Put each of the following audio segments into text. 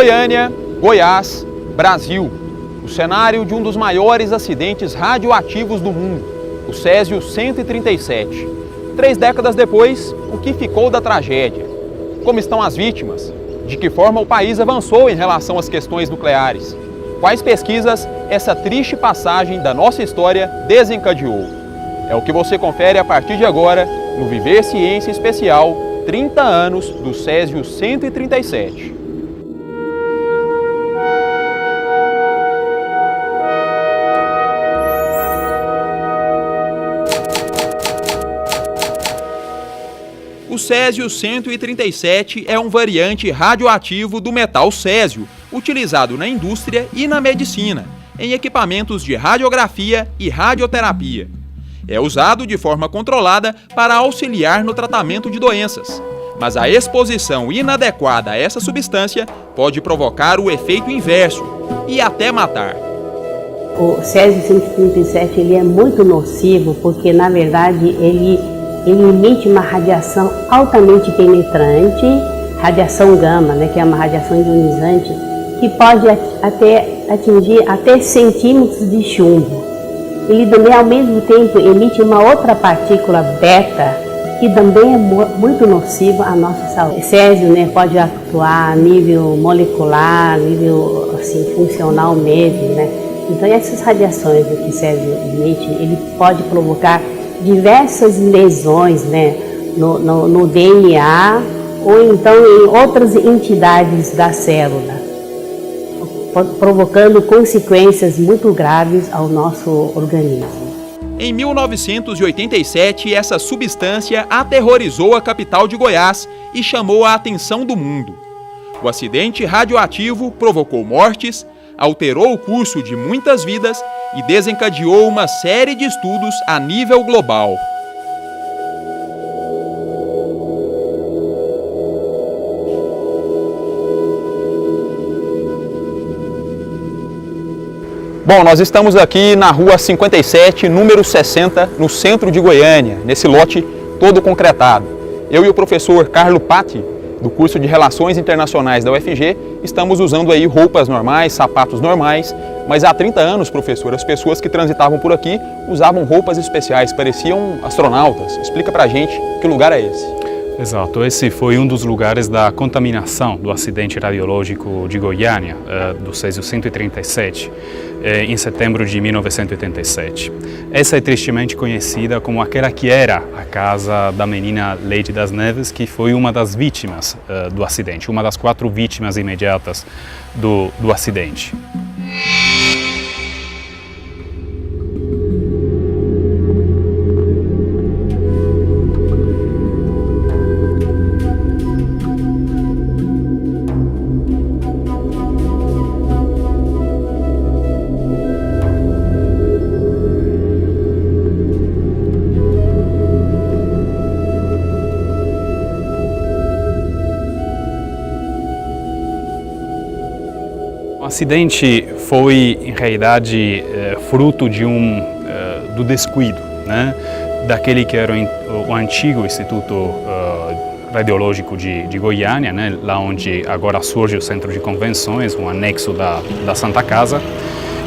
Goiânia, Goiás, Brasil. O cenário de um dos maiores acidentes radioativos do mundo, o Césio 137. 3 décadas depois, o que ficou da tragédia? Como estão as vítimas? De que forma o país avançou em relação às questões nucleares? Quais pesquisas essa triste passagem da nossa história desencadeou? É o que você confere a partir de agora no Viver Ciência Especial 30 anos do Césio 137. O Césio 137 é um variante radioativo do metal césio, utilizado na indústria e na medicina, em equipamentos de radiografia e radioterapia. É usado de forma controlada para auxiliar no tratamento de doenças, mas a exposição inadequada a essa substância pode provocar o efeito inverso e até matar. O Césio 137 ele é muito nocivo porque, na verdade, ele emite uma radiação altamente penetrante, radiação gama, que é uma radiação ionizante, que pode atingir até centímetros de chumbo. Ele também, ao mesmo tempo, emite uma outra partícula beta, que também é muito nociva à nossa saúde. O Césio pode atuar a nível molecular, a nível funcional mesmo. Então, essas radiações que o Césio emite, ele pode provocar diversas lesões no DNA ou então em outras entidades da célula, provocando consequências muito graves ao nosso organismo. Em 1987, essa substância aterrorizou a capital de Goiás e chamou a atenção do mundo. O acidente radioativo provocou mortes, alterou o curso de muitas vidas e desencadeou uma série de estudos a nível global. Bom, nós estamos aqui na rua 57, número 60, no centro de Goiânia, nesse lote todo concretado. Eu e o professor Carlo Patti, do curso de Relações Internacionais da UFG, estamos usando aí roupas normais, sapatos normais, mas há 30 anos, professor, as pessoas que transitavam por aqui usavam roupas especiais, pareciam astronautas. Explica pra gente que lugar é esse. Exato, esse foi um dos lugares da contaminação do acidente radiológico de Goiânia, do Césio 137, em setembro de 1987. Essa é tristemente conhecida como aquela que era a casa da menina Leite das Neves, que foi uma das vítimas do acidente, uma das 4 vítimas imediatas do acidente. O acidente foi, em realidade, fruto do descuido, daquele que era o antigo Instituto Radiológico de Goiânia, lá onde agora surge o Centro de Convenções, um anexo da Santa Casa.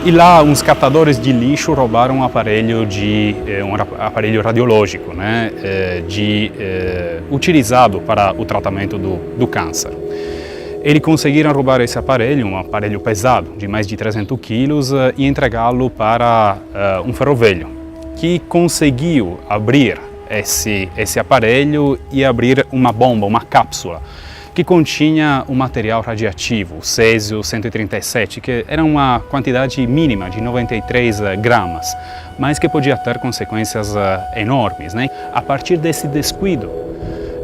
E lá uns catadores de lixo roubaram um aparelho radiológico, utilizado para o tratamento do câncer. Eles conseguiram roubar esse aparelho, um aparelho pesado, de mais de 300 quilos, e entregá-lo para um ferrovelho, que conseguiu abrir esse aparelho e abrir uma bomba, uma cápsula, que continha um material radioativo, o Césio 137, que era uma quantidade mínima de 93 gramas, mas que podia ter consequências enormes. A partir desse descuido,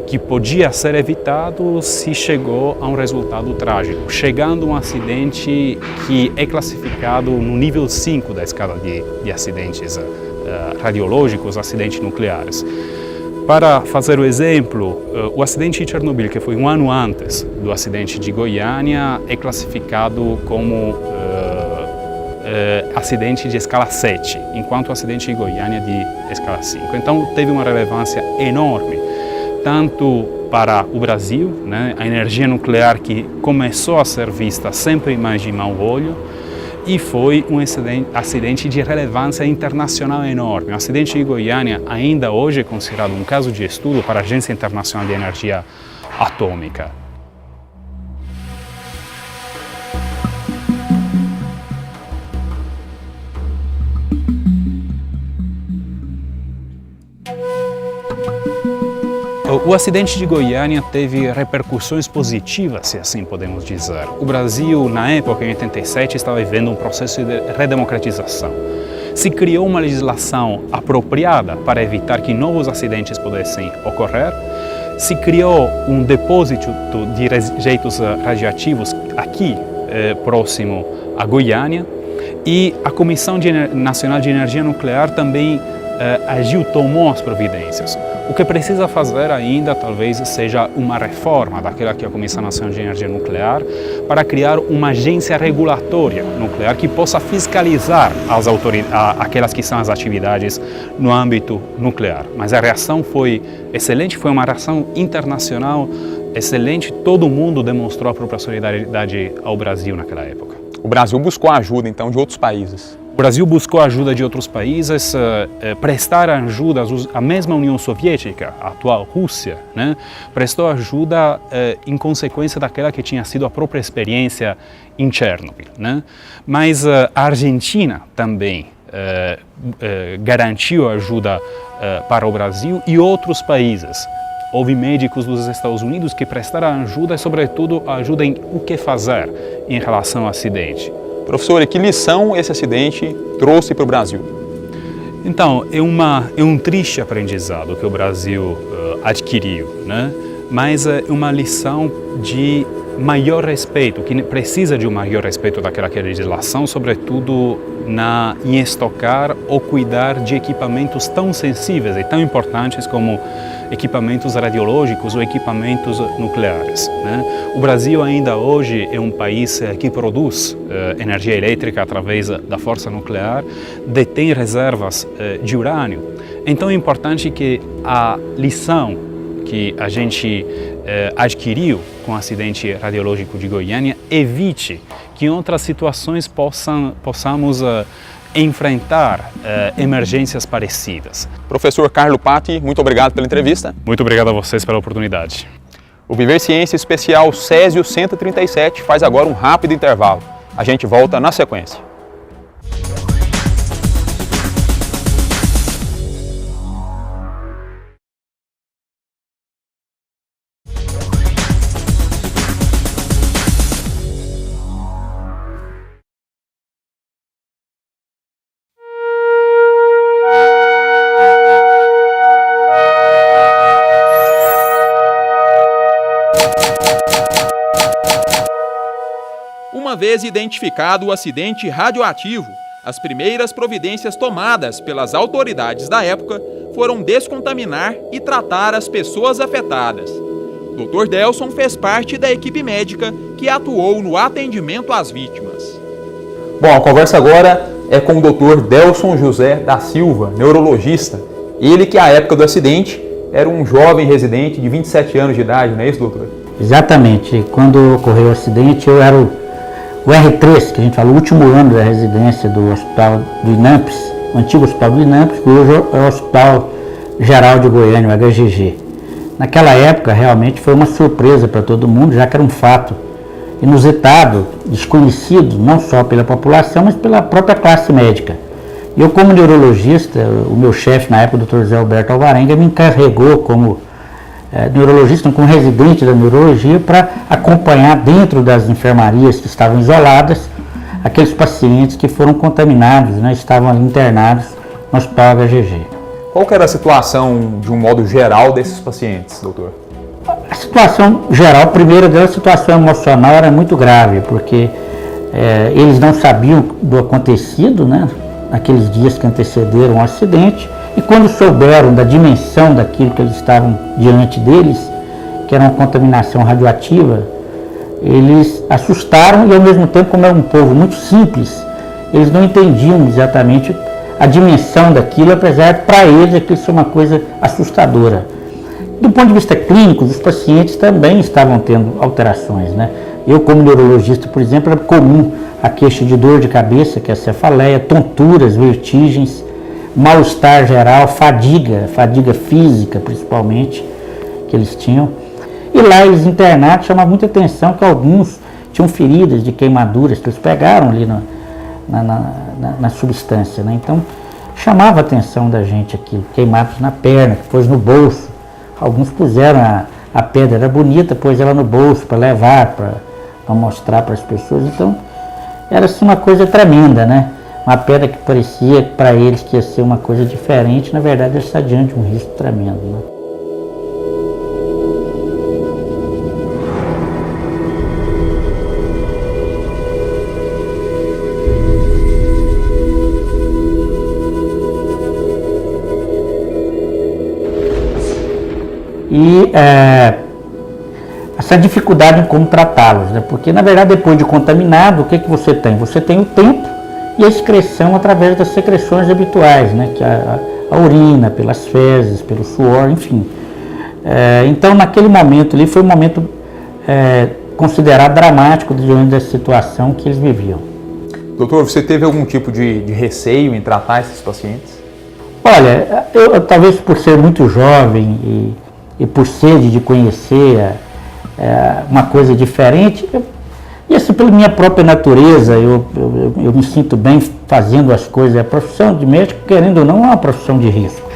que podia ser evitado, se chegou a um resultado trágico, chegando a um acidente que é classificado no nível 5 da escala de acidentes radiológicos, acidentes nucleares. Para fazer o exemplo, o acidente de Chernobyl, que foi um ano antes do acidente de Goiânia, é classificado como acidente de escala 7, enquanto o acidente de Goiânia é de escala 5. Então teve uma relevância enorme tanto para o Brasil, né, a energia nuclear que começou a ser vista sempre mais de mau olho, e foi um acidente de relevância internacional enorme. O acidente de Goiânia ainda hoje é considerado um caso de estudo para a Agência Internacional de Energia Atômica. O acidente de Goiânia teve repercussões positivas, se assim podemos dizer. O Brasil, na época, em 87, estava vivendo um processo de redemocratização. Se criou uma legislação apropriada para evitar que novos acidentes pudessem ocorrer. Se criou um depósito de rejeitos radioativos aqui, próximo a Goiânia. E a Comissão Nacional de Energia Nuclear também agiu, tomou as providências. O que precisa fazer ainda talvez seja uma reforma daquela que é a Comissão Nacional de Energia Nuclear para criar uma agência regulatória nuclear que possa fiscalizar aquelas que são as atividades no âmbito nuclear. Mas a reação foi excelente, foi uma reação internacional excelente, todo mundo demonstrou a própria solidariedade ao Brasil naquela época. O Brasil buscou ajuda, então, de outros países. O Brasil buscou ajuda de outros países, prestaram ajuda, a mesma União Soviética, a atual Rússia, né, prestou ajuda em consequência daquela que tinha sido a própria experiência em Chernobyl, né? Mas a Argentina também garantiu ajuda para o Brasil e outros países. Houve médicos dos Estados Unidos que prestaram ajuda e, sobretudo, ajuda em o que fazer em relação ao acidente. Professor, e que lição esse acidente trouxe para o Brasil? Então, é um triste aprendizado que o Brasil adquiriu, né? Mas é uma lição de maior respeito, que precisa de um maior respeito daquela legislação, sobretudo em estocar ou cuidar de equipamentos tão sensíveis e tão importantes como equipamentos radiológicos ou equipamentos nucleares, né? O Brasil ainda hoje é um país que produz energia elétrica através da força nuclear, detém reservas de urânio. Então é importante que a lição que a gente adquiriu com o acidente radiológico de Goiânia evite que em outras situações possamos enfrentar emergências parecidas. Professor Carlo Patti, muito obrigado pela entrevista. Muito obrigado a vocês pela oportunidade. O Viver Ciência Especial Césio 137 faz agora um rápido intervalo. A gente volta na sequência. Uma vez identificado o acidente radioativo, as primeiras providências tomadas pelas autoridades da época foram descontaminar e tratar as pessoas afetadas. Dr. Delson fez parte da equipe médica que atuou no atendimento às vítimas. Bom, a conversa agora é com o Dr. Delson José da Silva, neurologista. Ele que, à época do acidente, era um jovem residente de 27 anos de idade, não é isso, doutor? Exatamente. Quando ocorreu o acidente, eu era o R3, que a gente fala, o último ano da residência do Hospital do INAMPS, o antigo Hospital do INAMPS, que hoje é o Hospital Geral de Goiânia, o HGG. Naquela época, realmente foi uma surpresa para todo mundo, já que era um fato inusitado, desconhecido, não só pela população, mas pela própria classe médica. Eu, como neurologista, o meu chefe na época, o Dr. José Alberto Alvarenga, me encarregou como neurologista, como residente da neurologia, para acompanhar dentro das enfermarias que estavam isoladas aqueles pacientes que foram contaminados, né, estavam ali internados no Hospital HGG. Qual que era a situação, de um modo geral, desses pacientes, doutor? A situação geral, primeiro delas, a situação emocional era muito grave, porque eles não sabiam do acontecido, né, naqueles dias que antecederam o acidente, e quando souberam da dimensão daquilo que eles estavam diante deles, que era uma contaminação radioativa, eles assustaram e, ao mesmo tempo, como era um povo muito simples, eles não entendiam exatamente a dimensão daquilo, apesar de, para eles, aquilo ser uma coisa assustadora. do ponto de vista clínico, os pacientes também estavam tendo alterações, né? Eu, como neurologista, por exemplo, era comum a queixa de dor de cabeça, que é a cefaleia, tonturas, vertigens, mal-estar geral, fadiga física principalmente, que eles tinham. E lá eles internados, chamava muita atenção que alguns tinham feridas de queimaduras que eles pegaram ali na substância, né? Então chamava a atenção da gente aquilo, queimados na perna, depois no bolso. Alguns puseram a pedra, era bonita, pôs ela no bolso para levar, para mostrar para as pessoas. Então era assim uma coisa tremenda, né? Uma pedra que parecia para eles que ia ser uma coisa diferente, na verdade está diante de um risco tremendo, né? E essa dificuldade em como tratá-los, né? Porque na verdade depois de contaminado, o que você tem? Você tem o tempo e a excreção através das secreções habituais, né? Que a urina, pelas fezes, pelo suor, enfim. Então naquele momento ali foi um momento considerado dramático diante da situação que eles viviam. Doutor, você teve algum tipo de receio em tratar esses pacientes? Olha, eu talvez por ser muito jovem e por sede de conhecer uma coisa diferente, e assim, pela minha própria natureza, eu me sinto bem fazendo as coisas. A profissão de médico, querendo ou não, é uma profissão de risco.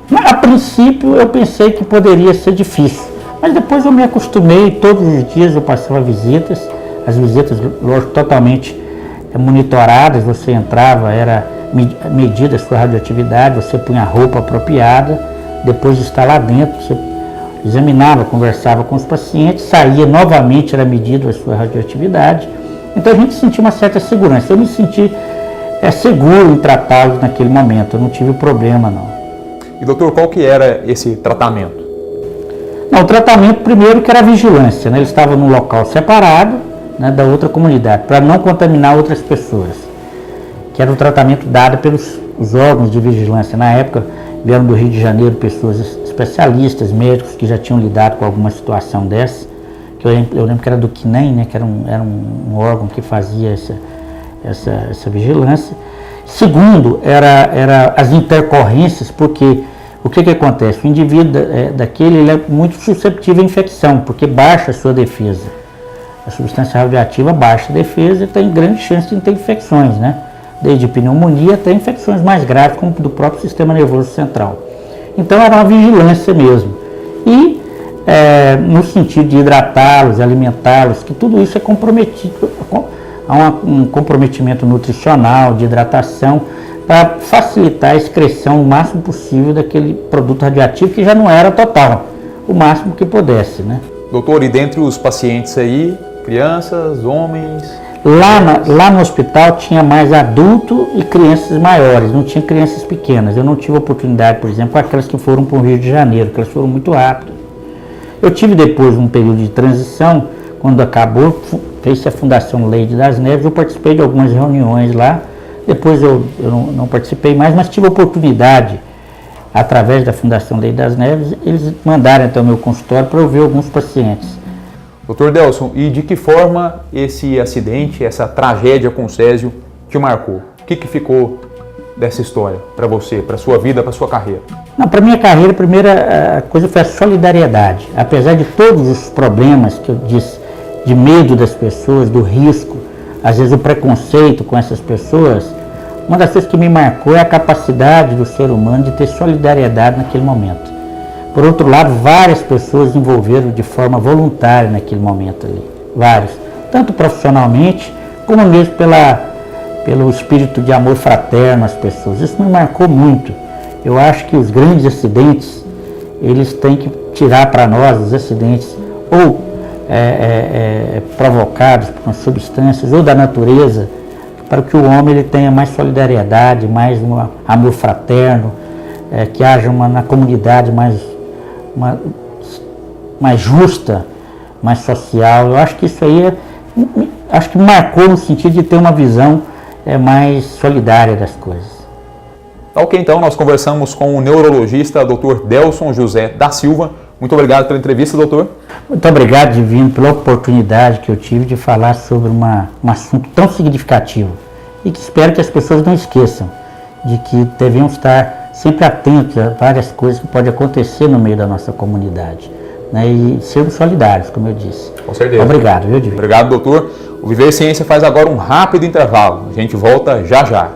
Mas, a princípio eu pensei que poderia ser difícil, mas depois eu me acostumei. Todos os dias eu passava visitas, as visitas, lógico, totalmente monitoradas. Você entrava, era medida a sua radioatividade, você punha a roupa apropriada. Depois de estar lá dentro, você examinava, conversava com os pacientes, saía novamente, era medida a sua radioatividade. Então a gente sentia uma certa segurança. Eu me senti seguro em tratá-los naquele momento, eu não tive problema não. E doutor, qual que era esse tratamento? Não, o tratamento primeiro que era a vigilância, né? Ele estava num local separado, né, da outra comunidade, para não contaminar outras pessoas, que era o tratamento dado pelos órgãos de vigilância. Na época vieram do Rio de Janeiro pessoas especialistas, médicos que já tinham lidado com alguma situação dessa, que eu lembro que era do CNEM, né, que era um órgão que fazia essa vigilância. Segundo, era as intercorrências, porque o que acontece? O indivíduo daquele ele é muito susceptível à infecção, porque baixa a sua defesa. A substância radioativa baixa a defesa e tem grande chance de ter infecções, né? Desde pneumonia até infecções mais graves, como do próprio sistema nervoso central. Então era uma vigilância mesmo. E no sentido de hidratá-los, alimentá-los, que tudo isso é comprometido, há um comprometimento nutricional, de hidratação, para facilitar a excreção o máximo possível daquele produto radioativo, que já não era total, o máximo que pudesse, né? Doutor, e dentre os pacientes aí, crianças, homens? Lá no hospital tinha mais adulto e crianças maiores, não tinha crianças pequenas. Eu não tive oportunidade, por exemplo, com aquelas que foram para o Rio de Janeiro, que elas foram muito rápidas. Eu tive depois um período de transição, quando acabou, fez-se a Fundação Leide das Neves, eu participei de algumas reuniões lá. Depois eu não participei mais, mas tive oportunidade, através da Fundação Leide das Neves, eles mandaram até o meu consultório para eu ver alguns pacientes. Doutor Delson, e de que forma esse acidente, essa tragédia com o Césio te marcou? O que ficou dessa história para você, para sua vida, para sua carreira? Para minha carreira, a primeira coisa foi a solidariedade. Apesar de todos os problemas que eu disse, de medo das pessoas, do risco, às vezes o preconceito com essas pessoas, uma das coisas que me marcou é a capacidade do ser humano de ter solidariedade naquele momento. Por outro lado, várias pessoas envolveram de forma voluntária naquele momento ali, vários, tanto profissionalmente, como mesmo pelo espírito de amor fraterno às pessoas. Isso me marcou muito. Eu acho que os grandes acidentes, eles têm que tirar para nós os acidentes ou provocados por substâncias ou da natureza, para que o homem ele tenha mais solidariedade, mais um amor fraterno, que haja na comunidade mais justa, mais social. Eu acho que isso aí acho que marcou no sentido de ter uma visão mais solidária das coisas. Tá ok, então, nós conversamos com o neurologista Dr. Delson José da Silva. Muito obrigado pela entrevista, doutor. Muito obrigado, Divino, pela oportunidade que eu tive de falar sobre um assunto tão significativo e que espero que as pessoas não esqueçam de que devemos estar sempre atentos a várias coisas que podem acontecer no meio da nossa comunidade, né, e sermos solidários, como eu disse. Com certeza. Obrigado, viu, Divino? Obrigado, doutor. O Viver Ciência faz agora um rápido intervalo. A gente volta já já.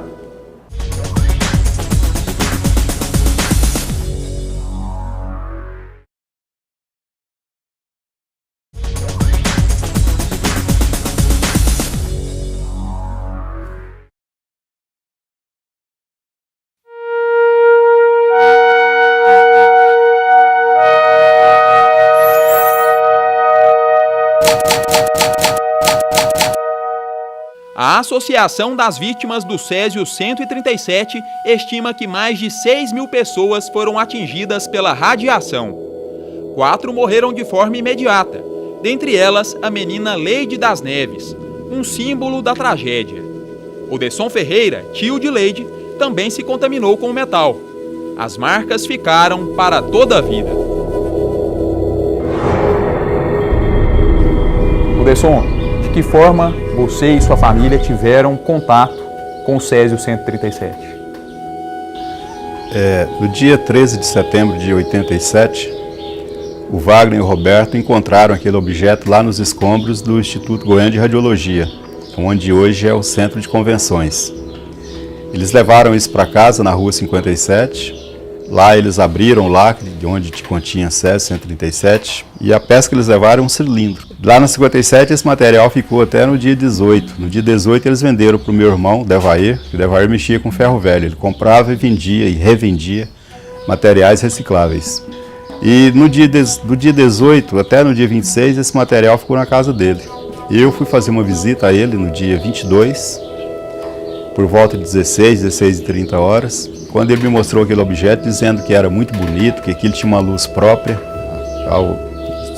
A Associação das Vítimas do Césio 137 estima que mais de 6.000 pessoas foram atingidas pela radiação. 4 morreram de forma imediata, dentre elas a menina Leide das Neves, um símbolo da tragédia. Odesson Ferreira, tio de Leide, também se contaminou com o metal. As marcas ficaram para toda a vida. Odesson, de que forma você e sua família tiveram contato com o Césio 137? No dia 13 de setembro de 87, o Wagner e o Roberto encontraram aquele objeto lá nos escombros do Instituto Goiano de Radiologia, onde hoje é o Centro de Convenções. Eles levaram isso para casa na rua 57, lá eles abriram o lacre de onde continha Césio 137 e a peça que eles levaram é um cilindro. Lá na 57 esse material ficou até no dia 18. No dia 18 eles venderam para o meu irmão, Devair, que o Devair mexia com ferro velho. Ele comprava e vendia e revendia materiais recicláveis. E do dia 18 até no dia 26 esse material ficou na casa dele. Eu fui fazer uma visita a ele no dia 22, por volta de 16h30 horas, quando ele me mostrou aquele objeto dizendo que era muito bonito, que aquilo tinha uma luz própria,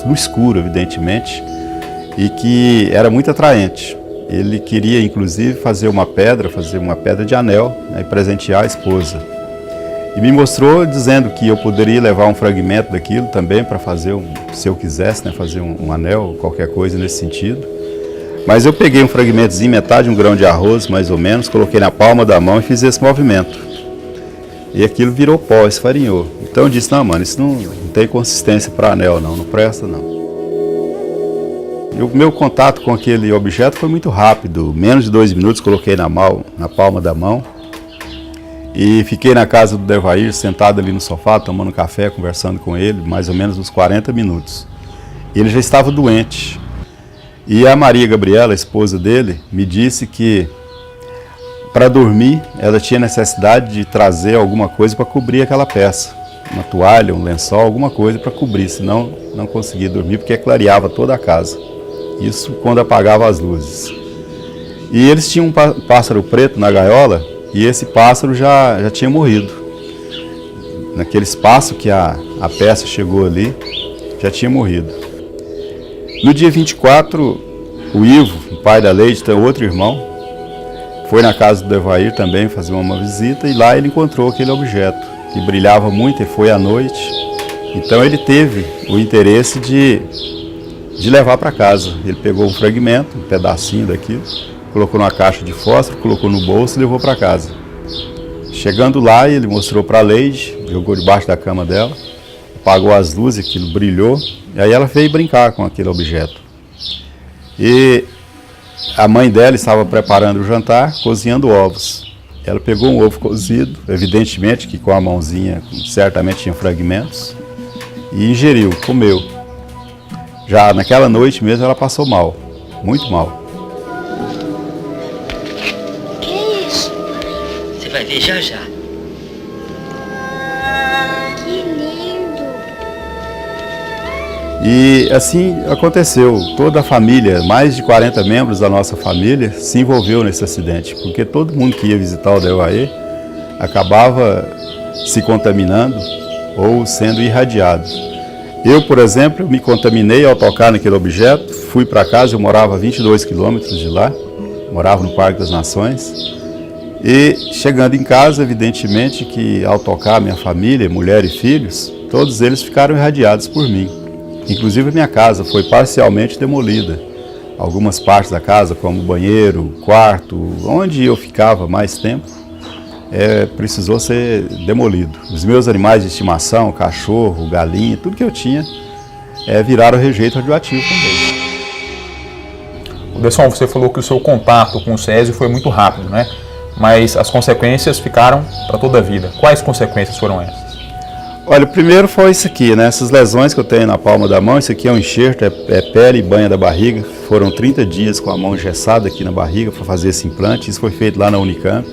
no escuro evidentemente, e que era muito atraente. Ele queria inclusive fazer uma pedra de anel, né, e presentear a esposa. E me mostrou dizendo que eu poderia levar um fragmento daquilo também para fazer, se eu quisesse, né, fazer um anel, qualquer coisa nesse sentido. Mas eu peguei um fragmentozinho, metade de um grão de arroz, mais ou menos, coloquei na palma da mão e fiz esse movimento. E aquilo virou pó, esfarinhou. Então eu disse, não, mano, isso não tem consistência para anel, não presta, não. E o meu contato com aquele objeto foi muito rápido. Menos de 2 minutos coloquei na palma da mão. E fiquei na casa do Devair, sentado ali no sofá, tomando café, conversando com ele, mais ou menos uns 40 minutos. Ele já estava doente. E a Maria Gabriela, a esposa dele, me disse que para dormir ela tinha necessidade de trazer alguma coisa para cobrir aquela peça. Uma toalha, um lençol, alguma coisa para cobrir, senão não conseguia dormir porque clareava toda a casa. Isso quando apagava as luzes. E eles tinham um pássaro preto na gaiola e esse pássaro já tinha morrido. Naquele espaço que a peça chegou ali, já tinha morrido. No dia 24, o Ivo, o pai da Leide, tem outro irmão, foi na casa do Devair também fazer uma visita e lá ele encontrou aquele objeto que brilhava muito e foi à noite. Então ele teve o interesse de levar para casa. Ele pegou um fragmento, um pedacinho daquilo, colocou numa caixa de fósforo, colocou no bolso e levou para casa. Chegando lá, ele mostrou para a Leide, jogou debaixo da cama dela, apagou as luzes, aquilo brilhou, e aí ela veio brincar com aquele objeto. E a mãe dela estava preparando o jantar, cozinhando ovos. Ela pegou um ovo cozido, evidentemente que com a mãozinha certamente tinha fragmentos, e ingeriu, comeu. Já naquela noite mesmo ela passou mal, muito mal. Que é isso? Você vai ver já já. Que lindo! E assim aconteceu. Toda a família, mais de 40 membros da nossa família, se envolveu nesse acidente, porque todo mundo que ia visitar o Devair acabava se contaminando ou sendo irradiado. Eu, por exemplo, me contaminei ao tocar naquele objeto, fui para casa, eu morava a 22 quilômetros de lá, morava no Parque das Nações, E chegando em casa, evidentemente que ao tocar minha família, mulher e filhos, todos eles ficaram irradiados por mim. Inclusive a minha casa foi parcialmente demolida. Algumas partes da casa, como banheiro, quarto, onde eu ficava mais tempo, precisou ser demolido. Os meus animais de estimação, cachorro, galinha, tudo que eu tinha, viraram rejeito radioativo também. Anderson, você falou que o seu contato com o Césio foi muito rápido, né? Mas as consequências ficaram para toda a vida. Quais consequências foram essas? Olha, o primeiro foi isso aqui, né? Essas lesões que eu tenho na palma da mão, isso aqui é um enxerto, é pele e banha da barriga. Foram 30 dias com a mão engessada aqui na barriga para fazer esse implante. Isso foi feito lá na Unicamp.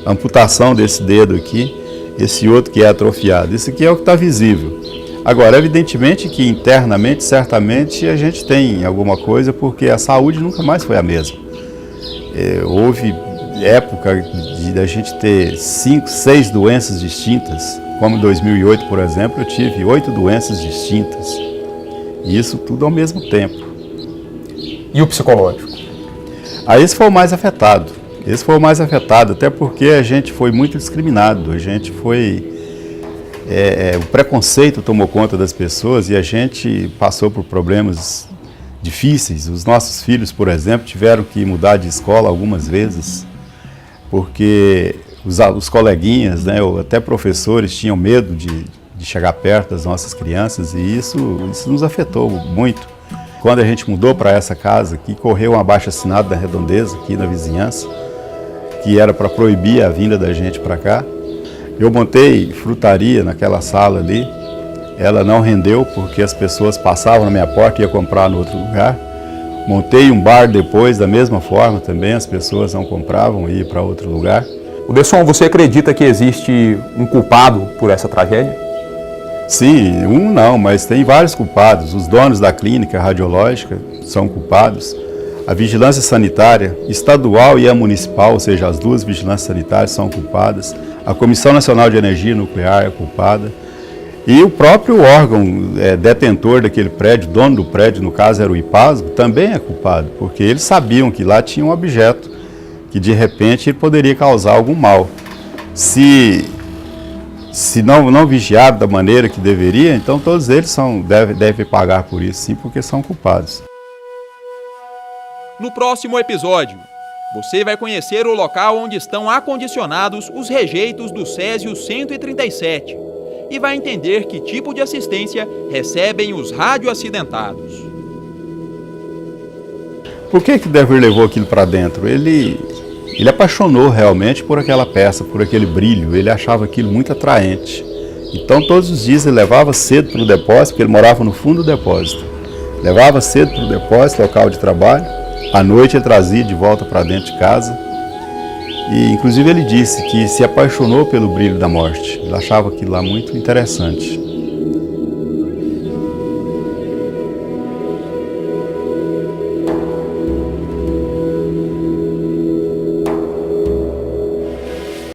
A amputação desse dedo aqui, esse outro que é atrofiado. Isso aqui é o que está visível. Agora, evidentemente que internamente, certamente, a gente tem alguma coisa, porque a saúde nunca mais foi a mesma. Houve época de a gente ter 5, 6 doenças distintas. Como em 2008, por exemplo, eu tive 8 doenças distintas. E isso tudo ao mesmo tempo. E o psicológico? Esse foi o mais afetado. Esse foi o mais afetado, até porque a gente foi muito discriminado. A gente foi... o preconceito tomou conta das pessoas e a gente passou por problemas difíceis. Os nossos filhos, por exemplo, tiveram que mudar de escola algumas vezes, porque os coleguinhas, né, ou até professores tinham medo de chegar perto das nossas crianças, e isso nos afetou muito. Quando a gente mudou para essa casa, que correu um abaixo-assinado da Redondeza, aqui na vizinhança, que era para proibir a vinda da gente para cá, eu montei frutaria naquela sala ali. Ela não rendeu porque as pessoas passavam na minha porta e iam comprar no outro lugar. Montei um bar depois, da mesma forma também, as pessoas não compravam e iam para outro lugar. Anderson, você acredita que existe um culpado por essa tragédia? Sim, não, mas tem vários culpados. Os donos da clínica radiológica são culpados. A vigilância sanitária estadual e a municipal, ou seja, as duas vigilâncias sanitárias são culpadas. A Comissão Nacional de Energia Nuclear é culpada. E o próprio órgão detentor daquele prédio, dono do prédio, no caso era o IPASGO, também é culpado, porque eles sabiam que lá tinha um objeto que de repente ele poderia causar algum mal. Se não vigiado da maneira que deveria, então todos eles devem pagar por isso, sim, porque são culpados. No próximo episódio, você vai conhecer o local onde estão acondicionados os rejeitos do Césio 137 e vai entender que tipo de assistência recebem os radioacidentados. Por que Dever levou aquilo para dentro? Ele apaixonou realmente por aquela peça, por aquele brilho, ele achava aquilo muito atraente. Então todos os dias ele levava cedo para o depósito, porque ele morava no fundo do depósito. Levava cedo para o depósito, local de trabalho, à noite ele trazia de volta para dentro de casa. E inclusive ele disse que se apaixonou pelo brilho da morte, ele achava aquilo lá muito interessante.